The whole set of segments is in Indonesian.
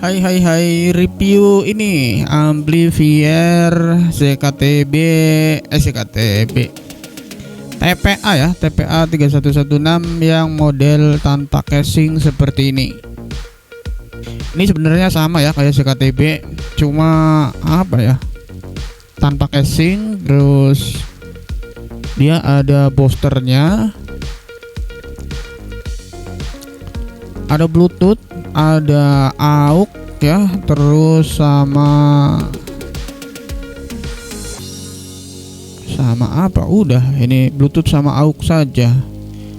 Hai, review ini amplifier ZKTB TPA ya, TPA 3116 yang model tanpa casing seperti ini. Ini sebenarnya sama ya kayak ZKTB, cuma apa ya, tanpa casing, terus dia ada boosternya, ada Bluetooth, ada AUX ya, terus sama apa, udah ini Bluetooth sama AUX saja.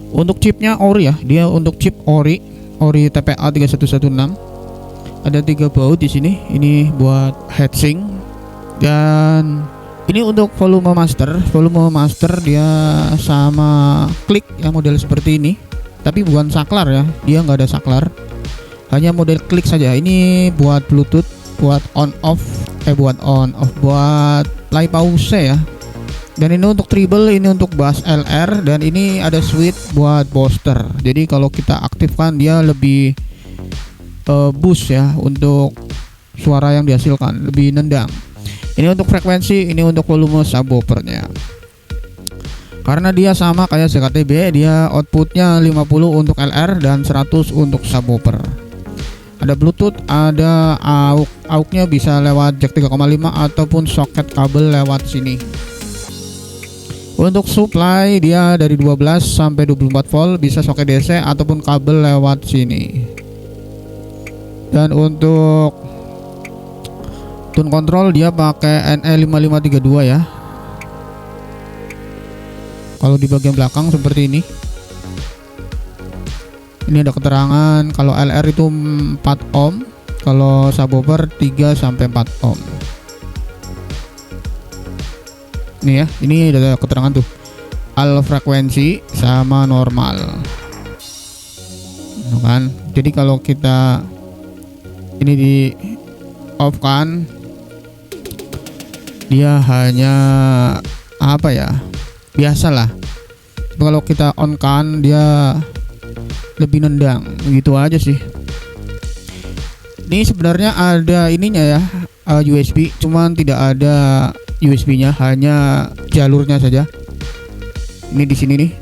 Untuk chipnya ori ya, dia untuk chip ori TPA 3116. Ada 3 baut di sini. Ini buat heatsink, dan ini untuk volume master dia sama klik yang model seperti ini, tapi bukan saklar ya, dia nggak ada saklar, hanya model klik saja. Ini buat Bluetooth, buat buat play pause ya. Dan ini untuk treble, ini untuk bass LR, dan ini ada switch buat booster. Jadi kalau kita aktifkan dia lebih boost ya, untuk suara yang dihasilkan lebih nendang. Ini untuk frekuensi, ini untuk volume subwoofernya. Karena dia sama kayak ZKTB, dia outputnya 50 untuk LR dan 100 untuk subwoofer. Ada Bluetooth, ada AUX-nya bisa lewat jack 3,5 ataupun soket kabel lewat sini. Untuk supply dia dari 12 sampai 24 volt, bisa soket DC ataupun kabel lewat sini. Dan untuk tune control dia pakai NE5532 ya. Kalau di bagian belakang seperti ini. Ini ada keterangan kalau LR itu 4 ohm, kalau subwoofer 3 sampai 4 ohm. Ini ya, ini ada keterangan tuh. Al frekuensi sama normal. Kan? Jadi kalau kita ini di off kan, dia hanya apa ya, biasalah. Kalau kita on kan dia lebih nendang, gitu aja sih. Ini sebenarnya ada ininya ya, USB, cuman tidak ada USB-nya, hanya jalurnya saja. Ini di sini nih,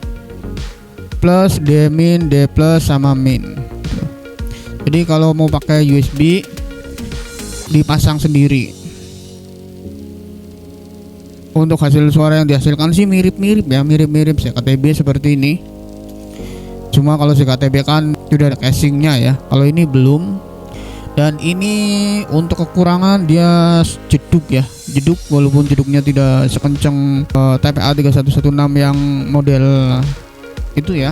plus D min, D plus sama min. Jadi kalau mau pakai USB dipasang sendiri. Untuk hasil suara yang dihasilkan sih mirip-mirip ya, mirip ZKTB seperti ini. Cuma kalau ZKTB kan sudah ada casingnya ya, kalau ini belum. Dan ini untuk kekurangan dia jeduk ya, jeduk, walaupun jeduknya tidak sekencang TPA 3116 yang model itu ya.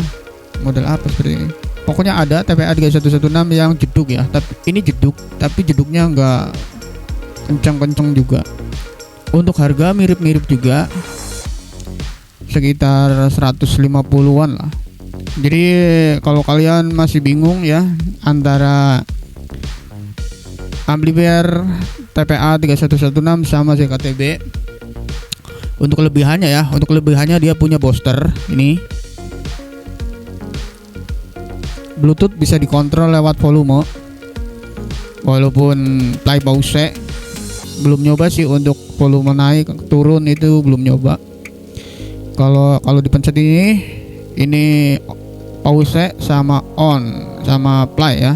Model apa seperti ini? Pokoknya ada TPA 3116 yang jeduk ya, tapi ini jeduk, tapi jeduknya enggak kencang-kencang juga. Untuk harga mirip-mirip juga, sekitar 150-an lah. Jadi kalau kalian masih bingung ya antara amplifier TPA 3116 sama ZKTB, untuk kelebihannya dia punya booster. Ini Bluetooth bisa dikontrol lewat volume, walaupun play pause belum nyoba sih. Untuk volume naik turun itu belum nyoba. Kalau dipencet ini pause sama on sama play ya.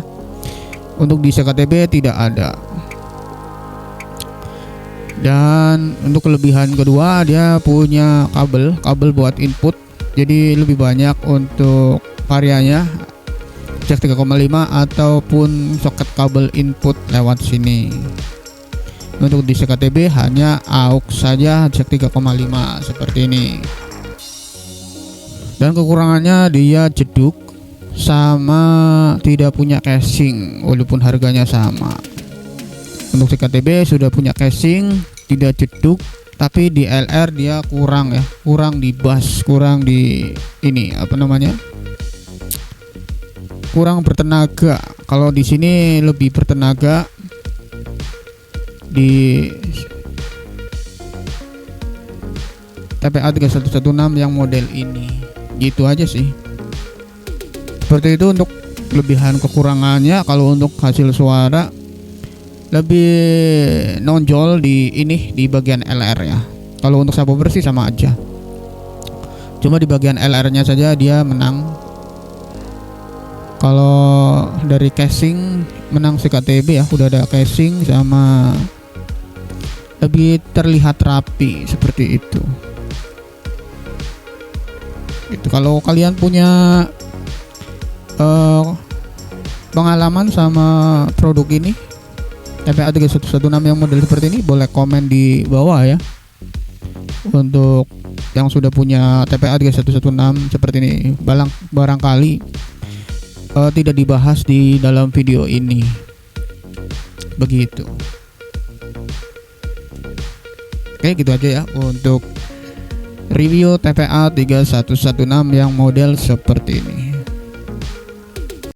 Untuk di ZKTB tidak ada. Dan untuk kelebihan kedua, dia punya kabel buat input, jadi lebih banyak untuk variannya, jack 3,5 ataupun soket kabel input lewat sini. Untuk di ZKTB hanya AUX saja, jack 3,5 seperti ini. Dan kekurangannya dia jeduk sama tidak punya casing, walaupun harganya sama. Untuk ZKTB sudah punya casing, tidak jeduk, tapi di LR dia kurang ya, kurang di bass, kurang di ini apa namanya, kurang bertenaga. Kalau di sini lebih bertenaga di TPA 3116 yang model ini. Gitu aja sih. Seperti itu untuk kelebihan kekurangannya. Kalau untuk hasil suara lebih nonjol di ini di bagian LR ya. Kalau untuk subwoofer sih sama aja, cuma di bagian LR-nya saja dia menang. Kalau dari casing menang si KTB ya, udah ada casing sama lebih terlihat rapi seperti itu. Itu kalau kalian punya pengalaman sama produk ini TPA 3116 yang model seperti ini, boleh komen di bawah ya. Untuk yang sudah punya TPA 3116 seperti ini, barangkali tidak dibahas di dalam video ini. Begitu. Oke, gitu aja ya untuk review TPA 3116 yang model seperti ini.